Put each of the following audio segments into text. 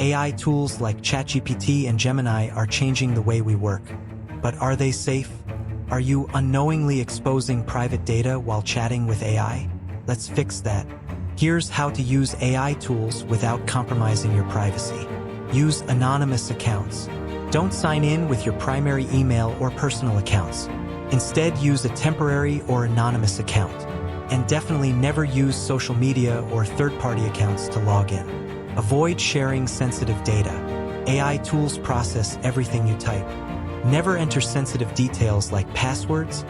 AI tools like ChatGPT and Gemini are changing the way we work. But are they safe? Are you unknowingly exposing private data while chatting with AI? Let's fix that. Here's how to use AI tools without compromising your privacy. Use anonymous accounts. Don't sign in with your primary email or personal accounts. Instead, use a temporary or anonymous account. And definitely never use social media or third-party accounts to log in. Avoid sharing sensitive data. AI tools process everything you type. Never enter sensitive details like passwords,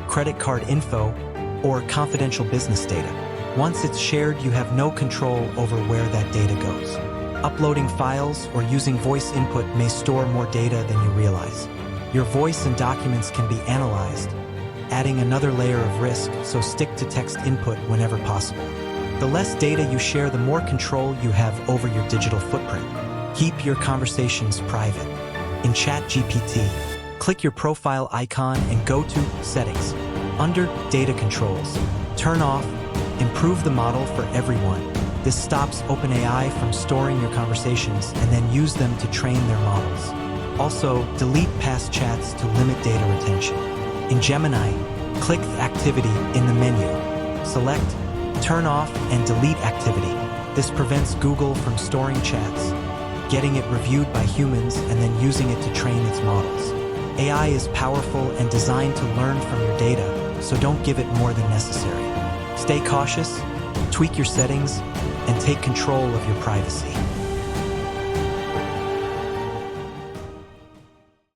credit card info, or confidential business data. Once it's shared, you have no control over where that data goes. Uploading files or using voice input may store more data than you realize. Your voice and documents can be analyzed, adding another layer of risk, so stick to text input whenever possible. The less data you share, the more control you have over your digital footprint. Keep your conversations private. In ChatGPT, click your profile icon and go to Settings. Under Data Controls, turn off Improve the model for everyone. This stops OpenAI from storing your conversations and then use them to train their models. Also, delete past chats to limit data retention. In Gemini, click Activity in the menu. Select Turn off and delete activity. This prevents Google from storing chats, getting it reviewed by humans, and then using it to train its models. AI is powerful and designed to learn from your data, so don't give it more than necessary. Stay cautious, tweak your settings, and take control of your privacy.